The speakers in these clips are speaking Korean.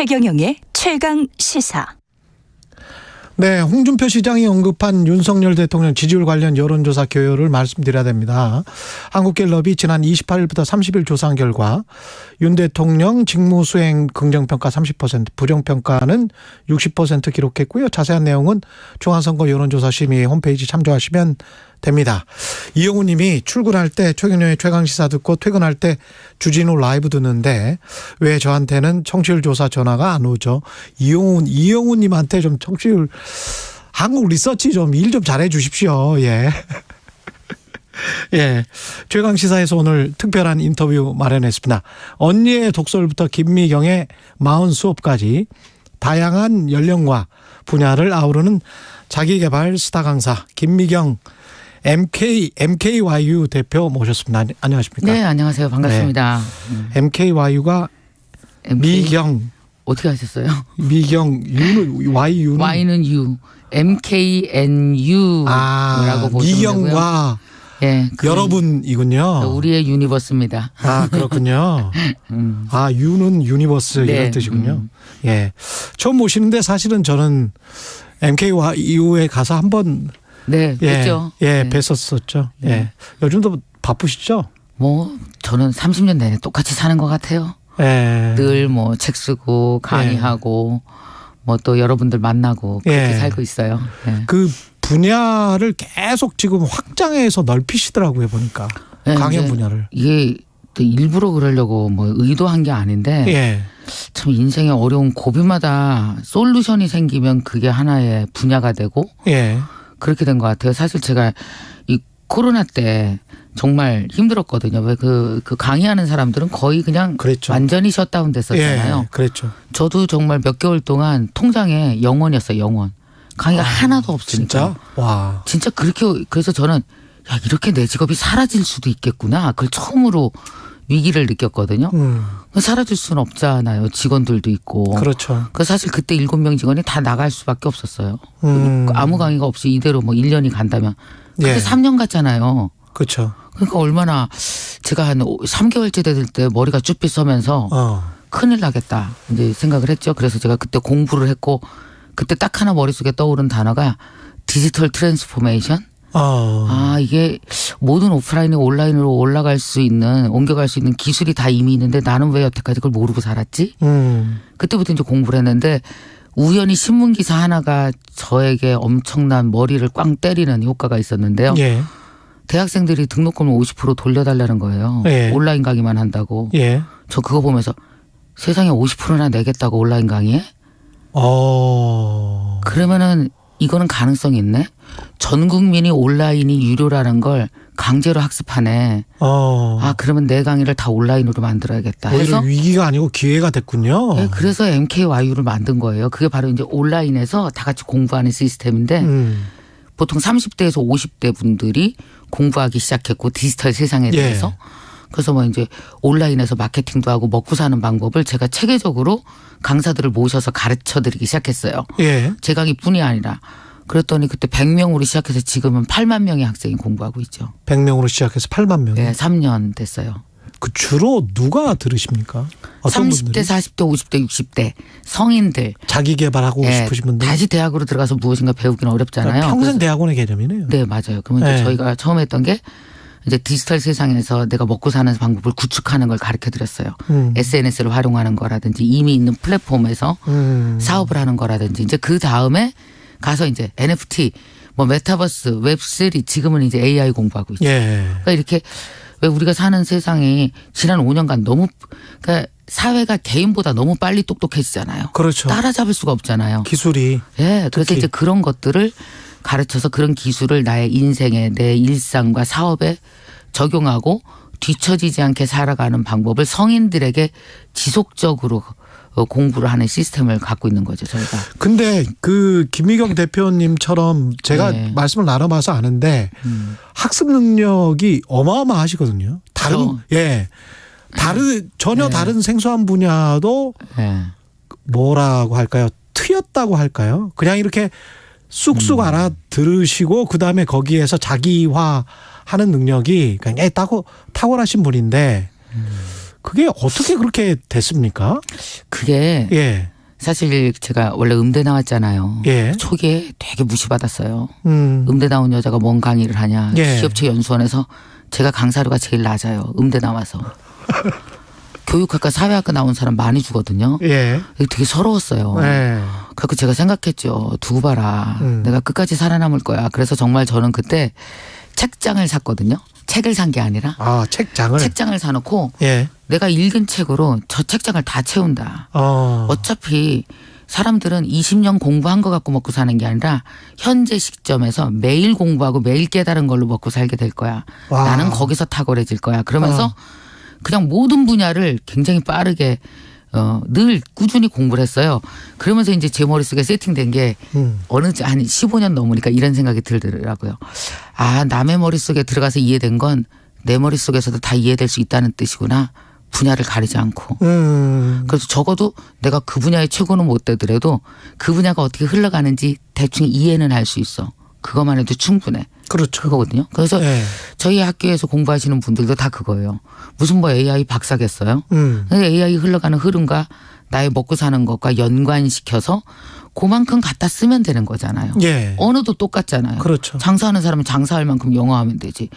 최경영의 최강 시사. 네, 홍준표 시장이 언급한 윤석열 대통령 지지율 관련 여론조사 결과를 말씀드려야 됩니다. 한국갤럽이 지난 28일부터 30일 조사한 결과 윤 대통령 직무수행 긍정평가 30%, 부정평가는 60% 기록했고요. 자세한 내용은 중앙선거 여론조사심의 홈페이지 참조하시면 됩니다. 이영우 님이 출근할 때 최경영의 최강시사 듣고 퇴근할 때 주진우 라이브 듣는데 왜 저한테는 청취율 조사 전화가 안 오죠? 이영우 님한테 좀 청취율 한국 리서치 좀 일 좀 잘해 주십시오. 예. 예. 최강시사에서 오늘 특별한 인터뷰 마련했습니다. 언니의 독설부터 김미경의 마흔 수업까지 다양한 연령과 분야를 아우르는 자기개발 스타 강사 김미경 MKYU 대표 모셨습니다. 안녕하십니까? 네, 안녕하세요. 반갑습니다. 네. MKYU가 미경. 어떻게 하셨어요? 미경, Y는? Y는 U. MKNU라고 보시면 되고요. 미경과 예, 여러분이군요. 우리의 유니버스입니다. 아, 그렇군요. 아, U는 유니버스 네. 이런 뜻이군요. 예. 처음 모시는데 사실은 저는 MKYU에 가서 한번 네, 그렇죠. 예, 네. 뵀었었죠. 예. 요즘도 바쁘시죠? 뭐 저는 30년 내내 똑같이 사는 것 같아요. 예. 늘 뭐 책 쓰고 강의하고 뭐 또 여러분들 만나고 그렇게 살고 있어요. 예. 그 분야를 계속 지금 확장해서 넓히시더라고요, 보니까. 네, 강연 분야를. 이게 또 일부러 그러려고 뭐 의도한 게 아닌데 예. 참 인생의 어려운 고비마다 솔루션이 생기면 그게 하나의 분야가 되고 예. 그렇게 된 것 같아요. 사실 제가 이 코로나 때 정말 힘들었거든요. 왜 그 강의하는 사람들은 거의 그냥 그랬죠. 완전히 셧다운 됐었잖아요. 예, 그랬죠. 저도 정말 몇 개월 동안 통장에 0원이었어요. 0원. 강의가 하나도 없으니까. 진짜? 와. 진짜 그렇게 그래서 저는 야 이렇게 내 직업이 사라질 수도 있겠구나. 그걸 처음으로 위기를 느꼈거든요. 사라질 수는 없잖아요. 직원들도 있고. 그렇죠. 그 사실 그때 7명 직원이 다 나갈 수밖에 없었어요. 아무 강의가 없이 이대로 뭐 1년이 간다면. 그때 예. 3년 갔잖아요. 그렇죠. 그러니까 얼마나 제가 한 3개월째 될 때 머리가 쭈삣 서면서 큰일 나겠다 이제 생각을 했죠. 그래서 제가 그때 공부를 했고 그때 딱 하나 머릿속에 떠오른 단어가 디지털 트랜스포메이션. 아 이게 모든 오프라인이 온라인으로 올라갈 수 있는 옮겨갈 수 있는 기술이 다 이미 있는데 나는 왜 여태까지 그걸 모르고 살았지? 그때부터 이제 공부를 했는데 우연히 신문 기사 하나가 저에게 엄청난 머리를 꽝 때리는 효과가 있었는데요. 예. 대학생들이 등록금을 50% 돌려달라는 거예요. 예. 온라인 강의만 한다고. 예. 저 그거 보면서 세상에 50%나 내겠다고 온라인 강의에? 그러면은 이거는 가능성이 있네. 전 국민이 온라인이 유료라는 걸 강제로 학습하네. 아 그러면 내 강의를 다 온라인으로 만들어야겠다 해서 위기가 아니고 기회가 됐군요. 네, 그래서 MKYU를 만든 거예요. 그게 바로 이제 온라인에서 다 같이 공부하는 시스템인데 보통 30대에서 50대 분들이 공부하기 시작했고 디지털 세상에 대해서. 예. 그래서 뭐 이제 온라인에서 마케팅도 하고 먹고 사는 방법을 제가 체계적으로 강사들을 모셔서 가르쳐 드리기 시작했어요. 예. 제 강의뿐이 아니라. 그랬더니 그때 100명으로 시작해서 지금은 8만 명의 학생이 공부하고 있죠. 100명으로 시작해서 8만 명. 네, 3년 됐어요. 그 주로 누가 들으십니까? 어떤 30대, 분들이? 40대, 50대, 60대 성인들. 자기 개발하고 네, 싶으신 분들. 다시 대학으로 들어가서 무엇인가 배우기는 어렵잖아요. 평생 그래서 대학원의 개념이네요. 네, 맞아요. 그러면 이제 네. 저희가 처음 했던 게 이제 디지털 세상에서 내가 먹고 사는 방법을 구축하는 걸 가르쳐 드렸어요. SNS를 활용하는 거라든지 이미 있는 플랫폼에서 사업을 하는 거라든지 이제 그 다음에 가서 이제 NFT, 뭐 메타버스, 웹3 지금은 이제 AI 공부하고 있죠. 예. 그러니까 이렇게 왜 우리가 사는 세상이 지난 5년간 너무 그러니까 사회가 개인보다 너무 빨리 똑똑해지잖아요. 그렇죠. 따라잡을 수가 없잖아요. 기술이. 예, 그래서 특히. 이제 그런 것들을 가르쳐서 그런 기술을 나의 인생에 내 일상과 사업에 적용하고 뒤처지지 않게 살아가는 방법을 성인들에게 지속적으로 공부를 하는 시스템을 갖고 있는 거죠, 저희가. 근데 그 김미경 대표님처럼 제가 네. 말씀을 나눠봐서 아는데 학습 능력이 어마어마하시거든요. 전혀 다른 생소한 분야도 네. 뭐라고 할까요? 트였다고 할까요? 그냥 이렇게 쑥쑥 알아들으시고 그다음에 거기에서 자기화하는 능력이 굉장히 탁월하신 분인데 그게 어떻게 그렇게 됐습니까? 그게 예. 사실 제가 원래 음대 나왔잖아요. 예. 초기에 되게 무시받았어요. 음대 나온 여자가 뭔 강의를 하냐. 예. 기업체 연수원에서 제가 강사료가 제일 낮아요. 음대 나와서. 교육학과 사회학과 나온 사람 많이 주거든요. 예. 되게 서러웠어요. 예. 그래서 제가 생각했죠. 두고 봐라. 내가 끝까지 살아남을 거야. 그래서 정말 저는 그때 책장을 샀거든요. 책을 산 게 아니라. 책장을 사놓고 예. 내가 읽은 책으로 저 책장을 다 채운다. 어차피 사람들은 20년 공부한 거 갖고 먹고 사는 게 아니라 현재 시점에서 매일 공부하고 매일 깨달은 걸로 먹고 살게 될 거야. 와. 나는 거기서 탁월해질 거야. 그러면서 그냥 모든 분야를 굉장히 빠르게 늘 꾸준히 공부를 했어요. 그러면서 이제 제 머릿속에 세팅된 게 한 15년 넘으니까 이런 생각이 들더라고요. 아, 남의 머릿속에 들어가서 이해된 건 내 머릿속에서도 다 이해될 수 있다는 뜻이구나. 분야를 가리지 않고. 그래서 적어도 내가 그 분야의 최고는 못 되더라도 그 분야가 어떻게 흘러가는지 대충 이해는 할 수 있어. 그것만 해도 충분해. 그렇죠. 그거거든요. 그래서 네. 저희 학교에서 공부하시는 분들도 다 그거예요. 무슨 뭐 AI 박사겠어요. 근데 AI 흘러가는 흐름과 나의 먹고 사는 것과 연관시켜서 그만큼 갖다 쓰면 되는 거잖아요. 예. 언어도 똑같잖아요. 그렇죠. 장사하는 사람은 장사할 만큼 영어하면 되지.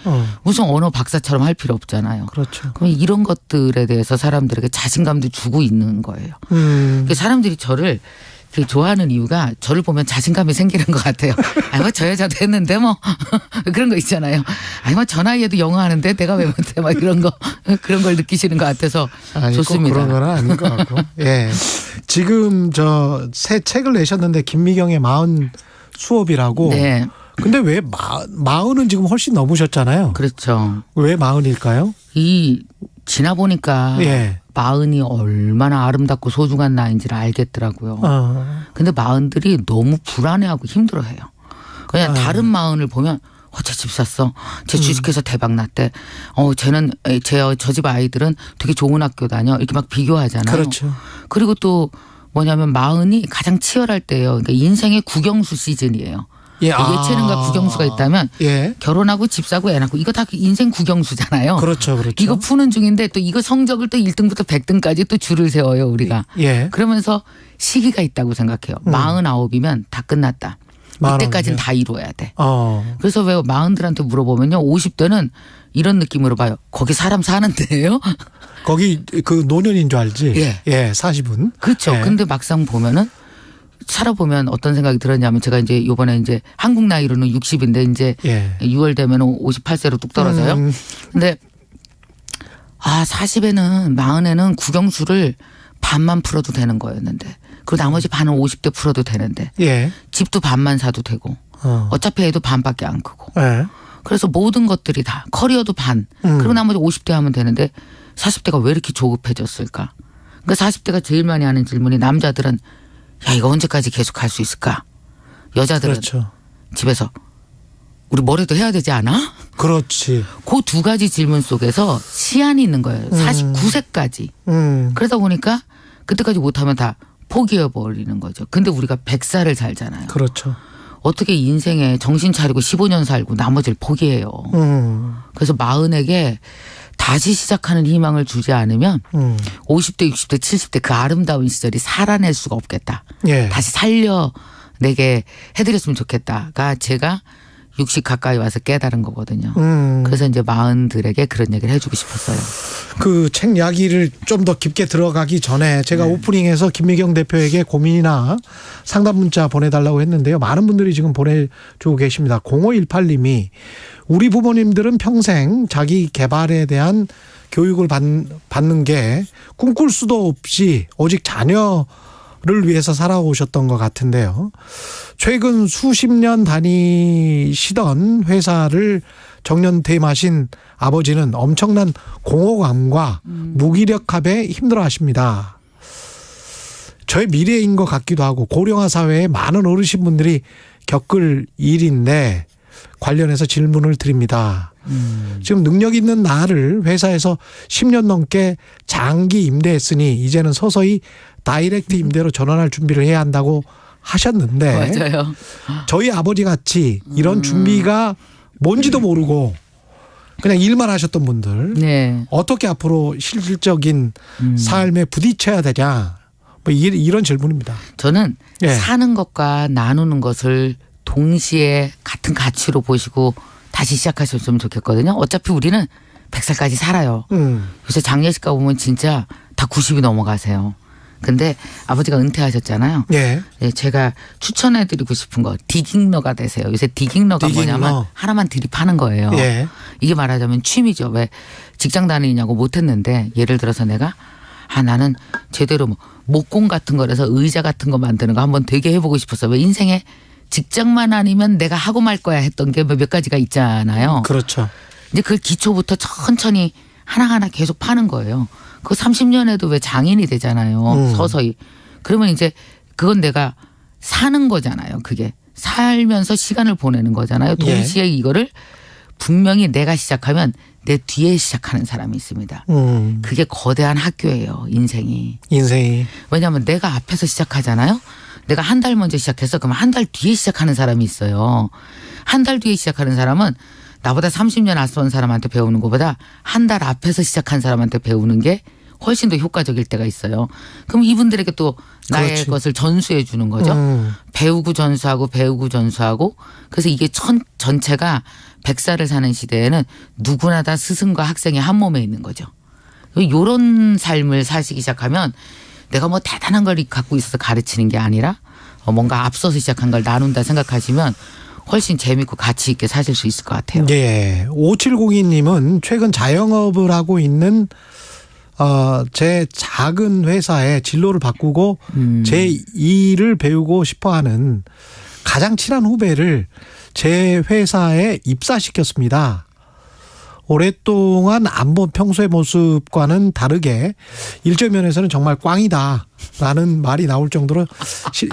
무슨 언어 박사처럼 할 필요 없잖아요. 그렇죠. 그럼 이런 것들에 대해서 사람들에게 자신감도 주고 있는 거예요. 사람들이 저를 되게 좋아하는 이유가 저를 보면 자신감이 생기는 것 같아요. 아니 뭐 저 여자도 했는데 뭐 그런 거 있잖아요. 아니 뭐 저 나이에도 영어 하는데 내가 왜 못해 막 이런 거 그런 걸 느끼시는 것 같아서 아니, 좋습니다. 꼭 그런 건 아닌 것 같고. 예. 지금 저 새 책을 내셨는데 김미경의 40 수업이라고. 네. 근데 왜 40은 지금 훨씬 넘으셨잖아요. 그렇죠. 왜 40일까요? 지나 보니까 예. 40이 얼마나 아름답고 소중한 나이인지를 알겠더라고요. 근데 40들이 너무 불안해하고 힘들어해요. 그냥 다른 40을 보면 쟤 집 샀어. 쟤 주식해서 대박 났대. 쟤는 저 집 아이들은 되게 좋은 학교 다녀. 이렇게 막 비교하잖아요. 그렇죠. 그리고 또 뭐냐면 40이 가장 치열할 때예요. 그러니까 인생의 국영수 시즌이에요. 예. 예체능과 국영수가 있다면 예. 결혼하고 집 사고 애 낳고 이거 다 인생 국영수잖아요. 그렇죠. 그렇죠. 이거 푸는 중인데 또 이거 성적을 또 1등부터 100등까지 또 줄을 세워요 우리가. 예. 그러면서 시기가 있다고 생각해요. 49이면 다 끝났다. 이때까지는 다 이루어야 돼. 그래서 왜 40들한테 물어보면요. 50대는 이런 느낌으로 봐요. 거기 사람 사는데요? 거기 그 노년인 줄 알지? 예. 예. 40은. 그렇죠. 예. 근데 막상 보면은 살아보면 어떤 생각이 들었냐면 제가 이제 이번에 이제 한국 나이로는 60인데 이제 예. 6월 되면 58세로 뚝 떨어져요. 근데 40에는 40에는 국영수를 반만 풀어도 되는 거였는데 그리고 나머지 반은 50대 풀어도 되는데 예. 집도 반만 사도 되고 어차피 애도 반밖에 안 크고 예. 그래서 모든 것들이 다 커리어도 반 그리고 나머지 50대 하면 되는데 40대가 왜 이렇게 조급해졌을까. 그러니까 40대가 제일 많이 하는 질문이 남자들은 야 이거 언제까지 계속 할 수 있을까. 여자들은 그렇죠. 집에서 우리 뭐라도 해야 되지 않아? 그렇지. 그 두 가지 질문 속에서 시한이 있는 거예요. 49세까지. 그러다 보니까 그때까지 못하면 다 포기해버리는 거죠. 근데 우리가 100살을 살잖아요. 그렇죠. 어떻게 인생에 정신 차리고 15년 살고 나머지를 포기해요. 그래서 40에게 다시 시작하는 희망을 주지 않으면 50대, 60대, 70대 그 아름다운 시절이 살아낼 수가 없겠다. 예. 다시 살려내게 해드렸으면 좋겠다가 제가 60 가까이 와서 깨달은 거거든요. 그래서 이제 40들에게 그런 얘기를 해주고 싶었어요. 그 책 이야기를 좀 더 깊게 들어가기 전에 제가 오프닝에서 김미경 대표에게 고민이나 상담 문자 보내달라고 했는데요. 많은 분들이 지금 보내주고 계십니다. 0518님이 우리 부모님들은 평생 자기 개발에 대한 교육을 받는 게 꿈꿀 수도 없이 오직 자녀를 위해서 살아오셨던 것 같은데요. 최근 수십 년 다니시던 회사를 정년퇴임하신 아버지는 엄청난 공허감과 무기력함에 힘들어하십니다. 저의 미래인 것 같기도 하고 고령화 사회에 많은 어르신분들이 겪을 일인데 관련해서 질문을 드립니다. 지금 능력 있는 나를 회사에서 10년 넘게 장기 임대했으니 이제는 서서히 다이렉트 임대로 전환할 준비를 해야 한다고 하셨는데 맞아요. 저희 아버지 같이 이런 준비가 뭔지도 모르고 그냥 일만 하셨던 분들 네. 어떻게 앞으로 실질적인 삶에 부딪혀야 되냐 뭐 이런 질문입니다. 저는 예. 사는 것과 나누는 것을 동시에 같은 가치로 보시고 다시 시작하셨으면 좋겠거든요. 어차피 우리는 100살까지 살아요. 요새 장례식 가 보면 진짜 다 90이 넘어가세요. 근데 아버지가 은퇴하셨잖아요. 예. 네, 제가 추천해드리고 싶은 거 디깅러가 되세요. 요새 디깅러가 뭐냐면 하나만 들이파는 거예요. 예. 이게 말하자면 취미죠. 왜 직장 다니냐고 못했는데 예를 들어서 내가 나는 제대로 뭐 목공 같은 거라서 의자 같은 거 만드는 거 한번 되게 해보고 싶었어. 왜 인생에 직장만 아니면 내가 하고 말 거야 했던 게 몇 가지가 있잖아요. 그렇죠. 이제 그 기초부터 천천히 하나하나 계속 파는 거예요. 그 30년에도 왜 장인이 되잖아요. 서서히. 그러면 이제 그건 내가 사는 거잖아요. 그게. 살면서 시간을 보내는 거잖아요. 동시에 이거를 분명히 내가 시작하면 내 뒤에 시작하는 사람이 있습니다. 그게 거대한 학교예요. 인생이. 왜냐하면 내가 앞에서 시작하잖아요. 내가 한 달 먼저 시작해서 그러면 한 달 뒤에 시작하는 사람이 있어요. 한 달 뒤에 시작하는 사람은 나보다 30년 앞선 사람한테 배우는 것보다 한 달 앞에서 시작한 사람한테 배우는 게 훨씬 더 효과적일 때가 있어요. 그럼 이분들에게 또 나의 그렇지. 것을 전수해 주는 거죠. 배우고 전수하고 배우고 전수하고. 그래서 이게 전체가 100살을 사는 시대에는 누구나 다 스승과 학생이 한 몸에 있는 거죠. 이런 삶을 사시기 시작하면 내가 뭐 대단한 걸 갖고 있어서 가르치는 게 아니라 뭔가 앞서서 시작한 걸 나눈다 생각하시면 훨씬 재밌고 가치 있게 사실 수 있을 것 같아요. 예. 5702님은 최근 자영업을 하고 있는 제 작은 회사에 진로를 바꾸고 제 일을 배우고 싶어하는 가장 친한 후배를 제 회사에 입사시켰습니다. 오랫동안 안 본 평소의 모습과는 다르게 일적 면에서는 정말 꽝이다라는 말이 나올 정도로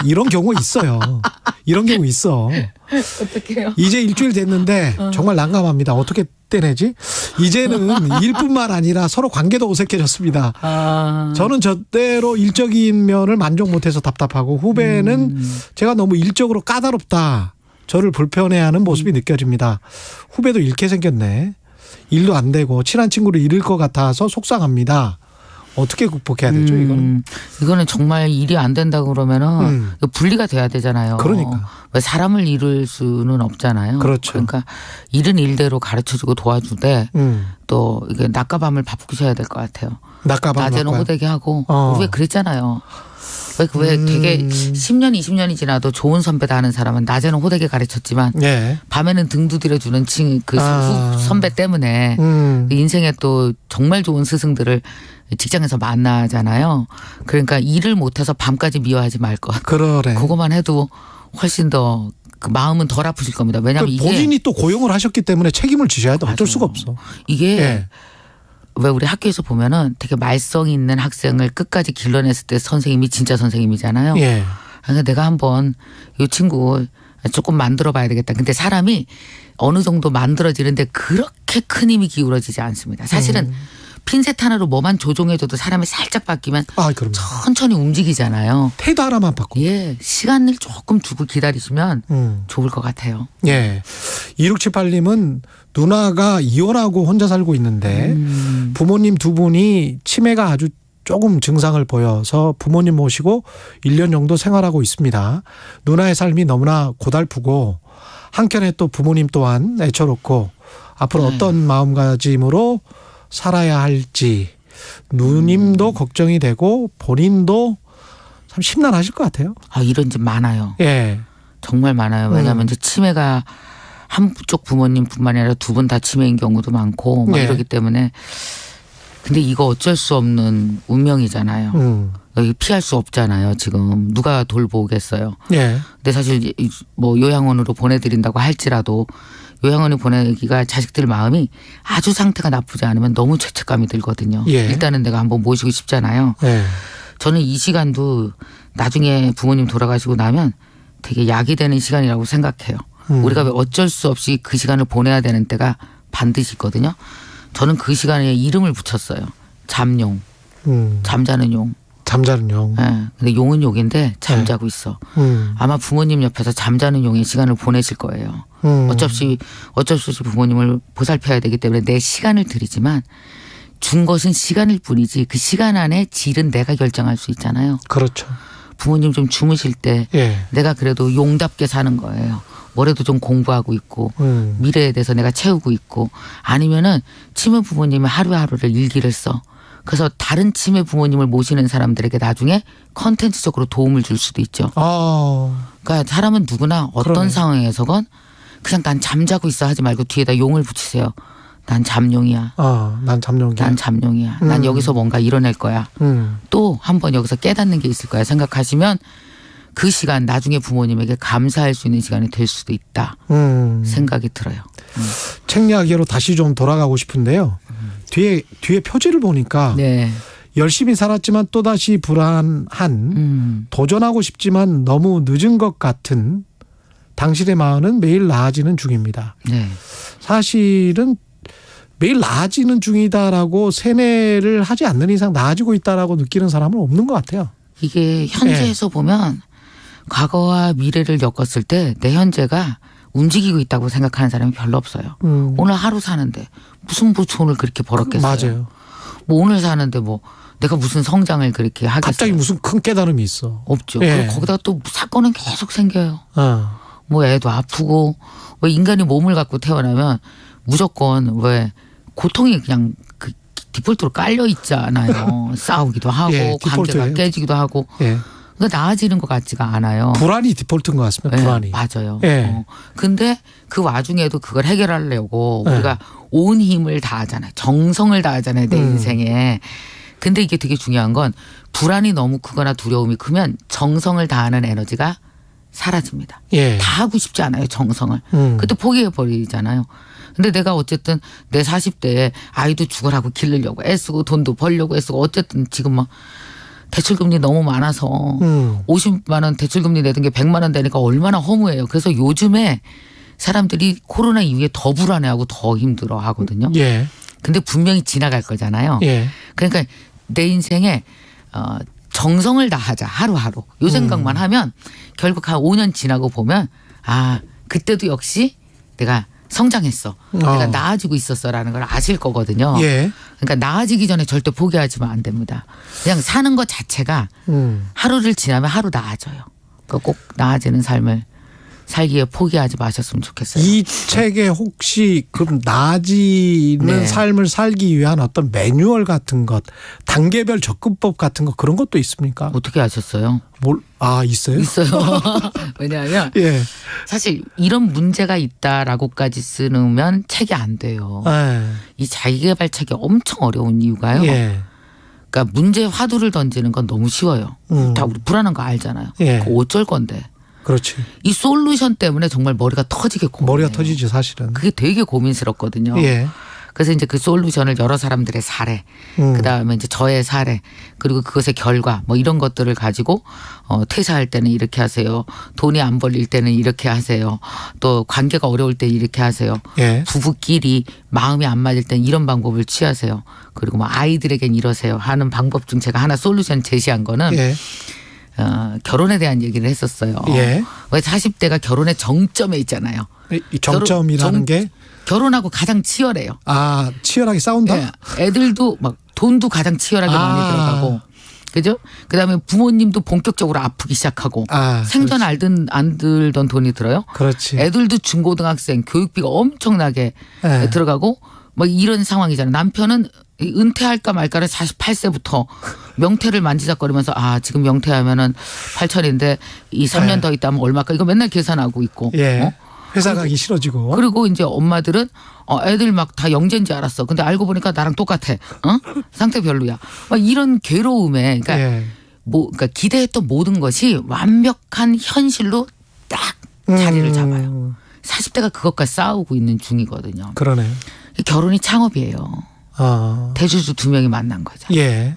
이런 경우 있어요. 이런 경우 있어. 어떡해요? 이제 일주일 됐는데 정말 난감합니다. 어떻게 떼내지? 이제는 일뿐만 아니라 서로 관계도 어색해졌습니다. 저는 저대로 일적인 면을 만족 못해서 답답하고 후배는 제가 너무 일적으로 까다롭다. 저를 불편해하는 모습이 느껴집니다. 후배도 잃게 생겼네. 일도 안 되고 친한 친구를 잃을 것 같아서 속상합니다. 어떻게 극복해야 되죠, 이거는? 이거는 정말 일이 안 된다 그러면은 분리가 돼야 되잖아요. 그러니까. 왜 사람을 잃을 수는 없잖아요. 그렇죠. 그러니까 일은 일대로 가르쳐주고 도와주되 또 이게 낮과 밤을 바꾸셔야 될 것 같아요. 낮에는 호되게 하고 왜 그랬잖아요. 왜 되게 10년, 20년이 지나도 좋은 선배다 하는 사람은 낮에는 호되게 가르쳤지만 예. 밤에는 등 두드려주는 그 선배 때문에 인생에 또 정말 좋은 스승들을 직장에서 만나잖아요. 그러니까 일을 못해서 밤까지 미워하지 말 것. 그러네. 그것만 해도 훨씬 더 그 마음은 덜 아프실 겁니다. 왜냐하면 이게 본인이 또 고용을 하셨기 때문에 책임을 지셔야 돼. 어쩔 수가 없어. 이게 예. 왜 우리 학교에서 보면은 되게 말썽 있는 학생을 끝까지 길러냈을 때 선생님이 진짜 선생님이잖아요. 예. 그러니까 내가 한번 이 친구 조금 만들어 봐야 되겠다. 근데 사람이 어느 정도 만들어지는데 그렇게 큰 힘이 기울어지지 않습니다. 사실은 핀셋 하나로 뭐만 조종해줘도 사람이 살짝 바뀌면 그럼요. 천천히 움직이잖아요. 태도 하나만 바꿔. 예, 시간을 조금 두고 기다리시면 좋을 것 같아요. 예. 2678님은 누나가 이혼하고 혼자 살고 있는데 부모님 두 분이 치매가 아주 조금 증상을 보여서 부모님 모시고 1년 정도 생활하고 있습니다. 누나의 삶이 너무나 고달프고 한켠에 또 부모님 또한 애처롭고 앞으로 어떤 마음가짐으로 살아야 할지 누님도 걱정이 되고 본인도 참 심란하실 것 같아요. 이런 집 많아요. 예. 정말 많아요. 왜냐하면 이제 치매가 한쪽 부모님뿐만 아니라 두 분 다 치매인 경우도 많고 막 이러기 때문에 근데 이거 어쩔 수 없는 운명이잖아요. 여기 피할 수 없잖아요. 지금 누가 돌보겠어요. 예. 근데 사실 뭐 요양원으로 보내드린다고 할지라도 요양원에 보내기가 자식들 마음이 아주 상태가 나쁘지 않으면 너무 죄책감이 들거든요. 예. 일단은 내가 한번 모시고 싶잖아요. 예. 저는 이 시간도 나중에 부모님 돌아가시고 나면 되게 약이 되는 시간이라고 생각해요. 우리가 왜 어쩔 수 없이 그 시간을 보내야 되는 때가 반드시 있거든요. 저는 그 시간에 이름을 붙였어요. 잠용. 잠자는 용. 잠자는 용. 예. 근데 용은 용인데 잠자고 있어. 아마 부모님 옆에서 잠자는 용의 시간을 보내실 거예요. 어쩔 수 없이 부모님을 보살펴야 되기 때문에 내 시간을 드리지만 준 것은 시간일 뿐이지 그 시간 안에 질은 내가 결정할 수 있잖아요. 그렇죠. 부모님 좀 주무실 때 예. 내가 그래도 용답게 사는 거예요. 뭐래도 좀 공부하고 있고 미래에 대해서 내가 채우고 있고 아니면은 치매 부모님의 하루하루를 일기를 써. 그래서 다른 치매 부모님을 모시는 사람들에게 나중에 컨텐츠적으로 도움을 줄 수도 있죠. 그러니까 사람은 누구나 어떤 그러네. 상황에서건 그냥 난 잠자고 있어 하지 말고 뒤에다 용을 붙이세요. 난 잠룡이야. 난 잠룡이야. 난 잠룡이야. 난 여기서 뭔가 이뤄낼 거야. 또 한 번 여기서 깨닫는 게 있을 거야 생각하시면 그 시간 나중에 부모님에게 감사할 수 있는 시간이 될 수도 있다 생각이 들어요. 책 이야기로 다시 좀 돌아가고 싶은데요. 뒤에 표지를 보니까 네. 열심히 살았지만 또다시 불안한 도전하고 싶지만 너무 늦은 것 같은 당신의 마음은 매일 나아지는 중입니다. 네. 사실은 매일 나아지는 중이다라고 세뇌를 하지 않는 이상 나아지고 있다라고 느끼는 사람은 없는 것 같아요. 이게 현재에서 보면 과거와 미래를 엮었을 때 내 현재가 움직이고 있다고 생각하는 사람이 별로 없어요. 오늘 하루 사는데 무슨 돈을 그렇게 벌었겠어요. 맞아요. 뭐 오늘 사는데 뭐 내가 무슨 성장을 그렇게 하겠어요. 갑자기 무슨 큰 깨달음이 있어. 없죠. 예. 그리고 거기다가 또 사건은 계속 생겨요. 어. 뭐 애도 아프고 뭐 인간이 몸을 갖고 태어나면 무조건 왜 고통이 그냥 그 디폴트로 깔려 있잖아요. 싸우기도 하고 예, 디폴트예요. 관계가 깨지기도 하고 예. 그러니까 나아지는 것 같지가 않아요. 불안이 디폴트인 것 같습니다. 네, 불안이. 맞아요. 예. 근데 그 와중에도 그걸 해결하려고 예. 우리가 온 힘을 다하잖아요. 정성을 다하잖아요. 내 인생에. 근데 이게 되게 중요한 건 불안이 너무 크거나 두려움이 크면 정성을 다하는 에너지가 사라집니다. 예. 다 하고 싶지 않아요. 정성을. 그때 포기해버리잖아요. 근데 내가 어쨌든 내 40대에 아이도 죽으라고 기르려고 애쓰고 돈도 벌려고 애쓰고 어쨌든 지금 막 대출금리 너무 많아서 50만 원 대출금리 내던 게 100만 원 되니까 얼마나 허무해요. 그래서 요즘에 사람들이 코로나 이후에 더 불안해하고 더 힘들어 하거든요. 예. 근데 분명히 지나갈 거잖아요. 예. 그러니까 내 인생에 정성을 다하자 하루하루. 요 생각만 하면 결국 한 5년 지나고 보면 아 그때도 역시 내가 성장했어. 내가 나아지고 있었어라는 걸 아실 거거든요. 예. 그러니까 나아지기 전에 절대 포기하시면 안 됩니다. 그냥 사는 것 자체가 하루를 지나면 하루 나아져요. 그러니까 꼭 나아지는 삶을 살기에 포기하지 마셨으면 좋겠어요. 이 책에 혹시 그럼 나아지는 네. 삶을 살기 위한 어떤 매뉴얼 같은 것, 단계별 접근법 같은 것 그런 것도 있습니까? 어떻게 아셨어요? 있어요? 있어요. 왜냐하면 예. 사실 이런 문제가 있다라고까지 쓰면 책이 안 돼요. 예. 이 자기개발 책이 엄청 어려운 이유가요. 예. 그러니까 문제 화두를 던지는 건 너무 쉬워요. 다 우리 불안한 거 알잖아요. 예. 그거 어쩔 건데. 그렇지. 이 솔루션 때문에 정말 머리가 터지게 고민해요. 머리가 터지지 사실은. 그게 되게 고민스럽거든요. 예. 그래서 이제 그 솔루션을 여러 사람들의 사례, 그다음에 이제 저의 사례, 그리고 그것의 결과 뭐 이런 것들을 가지고 퇴사할 때는 이렇게 하세요. 돈이 안 벌릴 때는 이렇게 하세요. 또 관계가 어려울 때 이렇게 하세요. 예. 부부끼리 마음이 안 맞을 땐 이런 방법을 취하세요. 그리고 뭐 아이들에겐 이러세요 하는 방법 중 제가 하나 솔루션 제시한 거는 예. 결혼에 대한 얘기를 했었어요. 예. 왜 40대가 결혼의 정점에 있잖아요. 이 정점이라는 게 결혼하고 가장 치열해요. 치열하게 싸운다. 네. 애들도 막 돈도 가장 치열하게 많이 들어가고, 그죠? 그다음에 부모님도 본격적으로 아프기 시작하고, 생전 안 들던 돈이 들어요. 그렇지. 애들도 중고등학생 교육비가 엄청나게 들어가고, 막 이런 상황이잖아요. 남편은 은퇴할까 말까를 48세부터 명태를 만지작거리면서 지금 명태하면은 8천인데 이 3년 더 있다면 얼마까 이거 맨날 계산하고 있고. 예. 회사 가기 싫어지고. 그리고 이제 엄마들은 애들 막 다 영재인지 알았어. 근데 알고 보니까 나랑 똑같아. 상태 별로야. 막 이런 괴로움에 그러니까 예. 그러니까 기대했던 모든 것이 완벽한 현실로 딱 자리를 잡아요. 40대가 그것과 싸우고 있는 중이거든요. 그러네요. 결혼이 창업이에요. 대주주 2명이 만난 거죠. 예.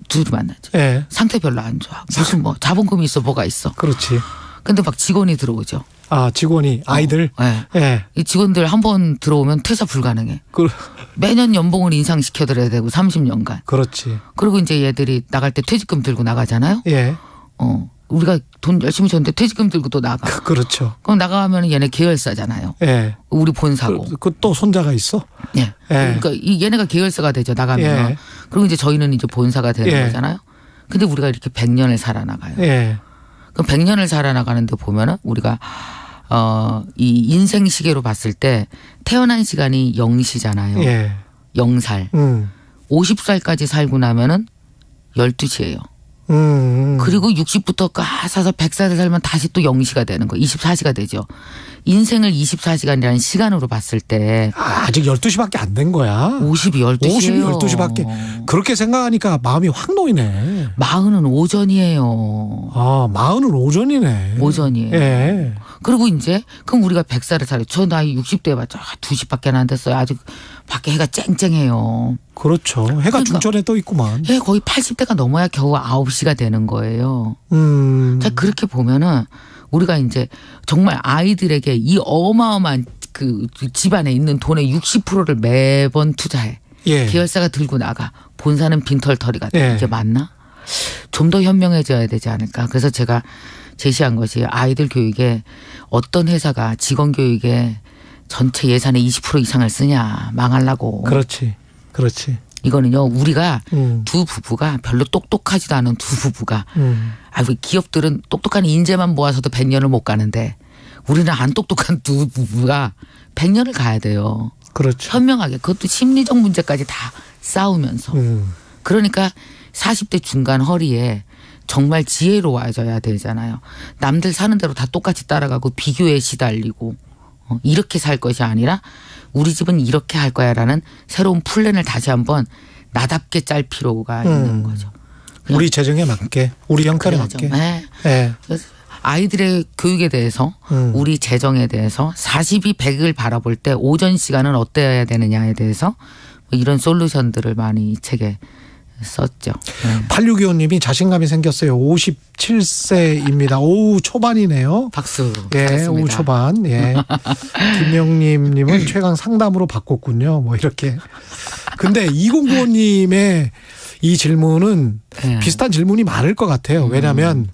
둘이 만나죠. 예. 상태 별로 안 좋아. 무슨 뭐 자본금이 있어 뭐가 있어. 그렇지. 근데 막 직원이 들어오죠. 아, 직원이 아이들. 네. 예. 이 직원들 한 번 들어오면 퇴사 불가능해. 그 매년 연봉을 인상시켜드려야 되고 30년간. 그렇지. 그리고 이제 얘들이 나갈 때 퇴직금 들고 나가잖아요. 예. 우리가 돈 열심히 줬는데 퇴직금 들고 또 나가. 그렇죠. 그럼 나가면 얘네 계열사잖아요. 예. 우리 본사고. 그 또 손자가 있어? 예. 예. 그러니까 얘네가 계열사가 되죠. 나가면. 예. 그리고 이제 저희는 이제 본사가 되는 예. 거잖아요. 근데 우리가 이렇게 100년을 살아나가요. 예. 그럼 100년을 살아나가는데 보면은 우리가 이 인생 시계로 봤을 때 태어난 시간이 0시잖아요. 예. 0살. 50살까지 살고 나면은 12시예요. 그리고 60부터 까사서 100살 살면 다시 또 0시가 되는 거예요. 24시가 되죠. 인생을 24시간이라는 시간으로 봤을 때 아직 12시밖에 안 된 거야. 50이 12시예요. 50이 12시밖에. 그렇게 생각하니까 마음이 확 놓이네. 40은 오전이에요. 아, 40은 오전이네. 오전이에요. 예. 그리고 이제 그럼 우리가 100살을 살아요. 저 나이 60대 해봤자 2시밖에 안 됐어요. 아직 밖에 해가 쨍쨍해요. 그렇죠. 해가 그러니까. 중천에 떠 있구만. 해 거의 80대가 넘어야 겨우 9시가 되는 거예요. 자, 그렇게 보면은 우리가 이제 정말 아이들에게 이 어마어마한 그 집안에 있는 돈의 60%를 매번 투자해. 예. 계열사가 들고 나가. 본사는 빈털터리가 돼. 예. 이게 맞나? 좀 더 현명해져야 되지 않을까. 그래서 제가 제시한 것이 아이들 교육에 어떤 회사가 직원 교육에 전체 예산의 20% 이상을 쓰냐. 망하려고. 그렇지. 그렇지. 이거는요. 우리가 두 부부가 별로 똑똑하지도 않은 두 부부가 아이고 기업들은 똑똑한 인재만 모아서도 100년을 못 가는데 우리는 안 똑똑한 두 부부가 100년을 가야 돼요. 그렇죠. 현명하게. 그것도 심리적 문제까지 다 싸우면서. 그러니까 40대 중간 허리에 정말 지혜로워져야 되잖아요. 남들 사는 대로 다 똑같이 따라가고 비교에 시달리고 이렇게 살 것이 아니라 우리 집은 이렇게 할 거야라는 새로운 플랜을 다시 한번 나답게 짤 필요가 있는 거죠. 우리 재정에 맞게, 우리 형편에 맞게. 네. 네. 그래서 아이들의 교육에 대해서 우리 재정에 대해서 40이 100을 바라볼 때 오전 시간은 어때야 되느냐에 대해서 이런 솔루션들을 많이 이 책에 썼죠. 네. 8625님이 자신감이 생겼어요. 57세입니다. 오후 초반이네요. 박수. 예, 잘했습니다. 오후 초반. 예. 김영림님은 최강 상담으로 바꿨군요. 뭐 이렇게. 근데 2095님의 이 질문은 네. 비슷한 질문이 많을 것 같아요. 왜냐하면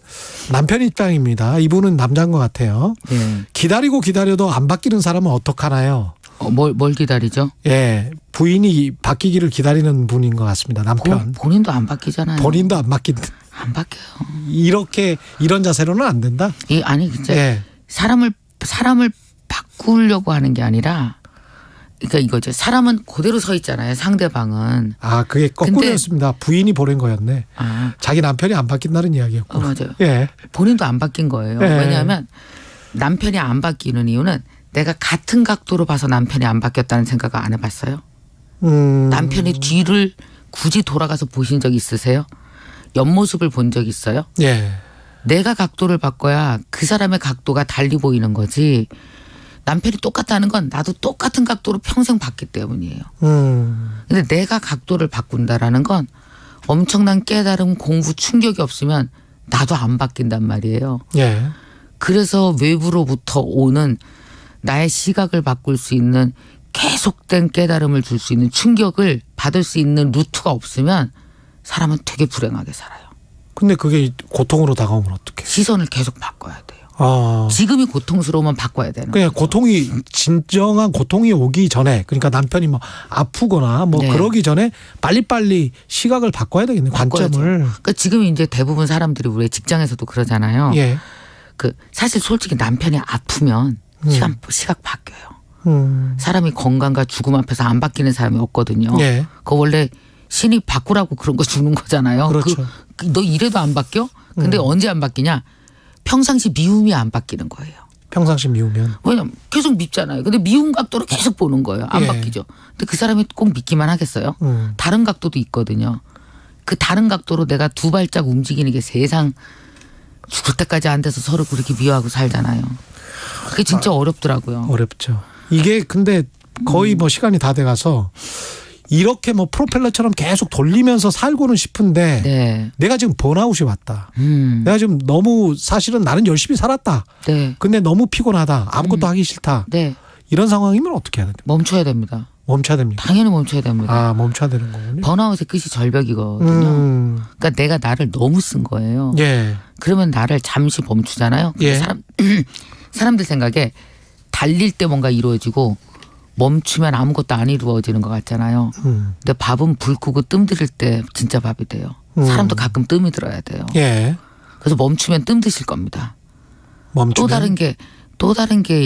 남편 입장입니다. 이분은 남자인 것 같아요. 네. 기다리고 기다려도 안 바뀌는 사람은 어떡하나요? 뭘 기다리죠? 예, 부인이 바뀌기를 기다리는 분인 것 같습니다. 남편. 본인도 안 바뀌잖아요. 본인도 안 바뀐. 안 바뀌어요. 이렇게 이런 자세로는 안 된다. 아니 진짜 예. 사람을 바꾸려고 하는 게 아니라 그러니까 이거죠. 사람은 그대로 서 있잖아요. 상대방은. 아, 그게 거꾸로였습니다. 부인이 보낸 거였네. 자기 남편이 안 바뀐다는 이야기였고. 맞아요. 예. 본인도 안 바뀐 거예요. 예. 왜냐하면 남편이 안 바뀌는 이유는 내가 같은 각도로 봐서 남편이 안 바뀌었다는 생각을 안 해봤어요. 남편의 뒤를 굳이 돌아가서 보신 적 있으세요? 옆모습을 본 적 있어요? 예. 내가 각도를 바꿔야 그 사람의 각도가 달리 보이는 거지. 남편이 똑같다는 건 나도 똑같은 각도로 평생 봤기 때문이에요. 근데 내가 각도를 바꾼다라는 건 엄청난 깨달음, 공부, 충격이 없으면 나도 안 바뀐단 말이에요. 예. 그래서 외부로부터 오는 나의 시각을 바꿀 수 있는 계속된 깨달음을 줄 수 있는 충격을 받을 수 있는 루트가 없으면 사람은 되게 불행하게 살아요. 근데 그게 고통으로 다가오면 어떡해? 시선을 계속 바꿔야 돼요. 아. 지금이 고통스러우면 바꿔야 되는 그냥 거죠. 고통이 진정한 고통이 오기 전에 그러니까 남편이 뭐 아프거나 뭐 네. 그러기 전에 빨리빨리 시각을 바꿔야 되겠네. 바꿔야죠. 관점을. 그러니까 지금 이제 대부분 사람들이 우리 직장에서도 그러잖아요. 예. 사실 솔직히 남편이 아프면 시각 바뀌어요. 사람이 건강과 죽음 앞에서 안 바뀌는 사람이 없거든요. 예. 그거 원래 신이 바꾸라고 그런 거 주는 거잖아요. 그렇죠. 너 이래도 안 바뀌어? 근데 언제 안 바뀌냐? 평상시 미움이 안 바뀌는 거예요. 평상시 미우면. 왜냐면 계속 밉잖아요. 근데 미운 각도로 계속 보는 거예요. 안 예. 바뀌죠. 근데 그 사람이 꼭 믿기만 하겠어요? 다른 각도도 있거든요. 그 다른 각도로 내가 두 발짝 움직이는 게 세상 죽을 때까지 안 돼서 서로 그렇게 미워하고 살잖아요. 그게 진짜 어렵더라고요. 어렵죠. 이게 근데 거의 뭐 시간이 다 돼가서 이렇게 뭐 프로펠러처럼 계속 돌리면서 살고는 싶은데 네. 내가 지금 번아웃이 왔다. 내가 지금 너무 사실은 나는 열심히 살았다. 네. 근데 너무 피곤하다. 아무것도 하기 싫다. 네. 이런 상황이면 어떻게 해야 됩니까? 멈춰야 됩니다. 멈춰야 됩니다. 당연히 멈춰야 됩니다. 아, 멈춰야 되는 거군요. 번아웃의 끝이 절벽이거든요. 그러니까 내가 나를 너무 쓴 거예요. 예. 그러면 나를 잠시 멈추잖아요. 근데 예. 사람들 생각에 달릴 때 뭔가 이루어지고 멈추면 아무것도 안 이루어지는 것 같잖아요. 근데 밥은 불 끄고 뜸 들일 때 진짜 밥이 돼요. 사람도 가끔 뜸이 들어야 돼요. 예. 그래서 멈추면 뜸 드실 겁니다. 멈추면. 또 다른 게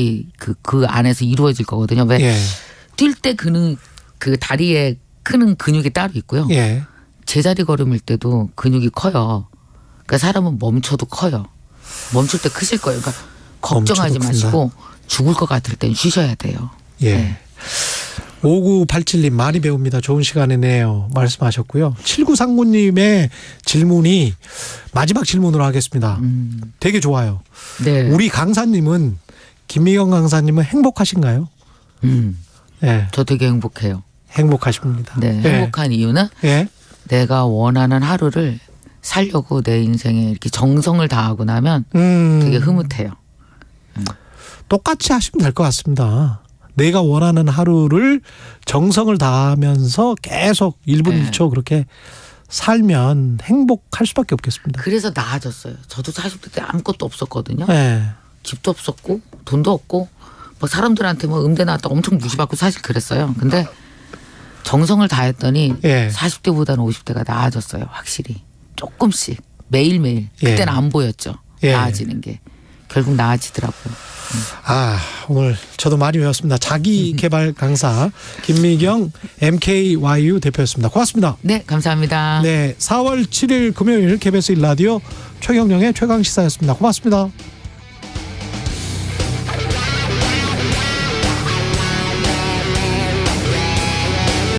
그 안에서 이루어질 거거든요. 왜? 예. 뛸 때 그 다리에 크는 근육이 따로 있고요. 예. 제자리 걸음일 때도 근육이 커요. 그러니까 사람은 멈춰도 커요. 멈출 때 크실 거예요. 그러니까 걱정하지 멈춰도 마시고 죽을 것 같을 땐 쉬셔야 돼요. 예. 네. 5987님 많이 배웁니다. 좋은 시간이네요. 말씀하셨고요. 7939님의 질문이 마지막 질문으로 하겠습니다. 되게 좋아요. 네. 우리 강사님은 김미경 강사님은 행복하신가요? 예. 저 되게 행복해요. 행복하십니다. 네. 예. 행복한 이유는 예. 내가 원하는 하루를 살려고 내 인생에 이렇게 정성을 다하고 나면 되게 흐뭇해요. 똑같이 하시면 될 것 같습니다. 내가 원하는 하루를 정성을 다하면서 계속 1분 네. 1초 그렇게 살면 행복할 수밖에 없겠습니다. 그래서 나아졌어요. 저도 40대 때 아무것도 없었거든요. 네. 집도 없었고 돈도 없고 뭐 사람들한테 뭐 음대 나왔다 엄청 무시받고 사실 그랬어요. 근데 정성을 다했더니 예. 40대보다는 50대가 나아졌어요. 확실히. 조금씩 매일매일. 예. 그때는 안 보였죠. 예. 나아지는 게. 결국 나아지더라고요. 아, 오늘 저도 많이 배웠습니다. 자기 개발 강사 김미경 MKYU 대표였습니다. 고맙습니다. 네, 감사합니다. 네, 4월 7일 금요일 KBS 1라디오 최경영의 최강시사였습니다. 고맙습니다.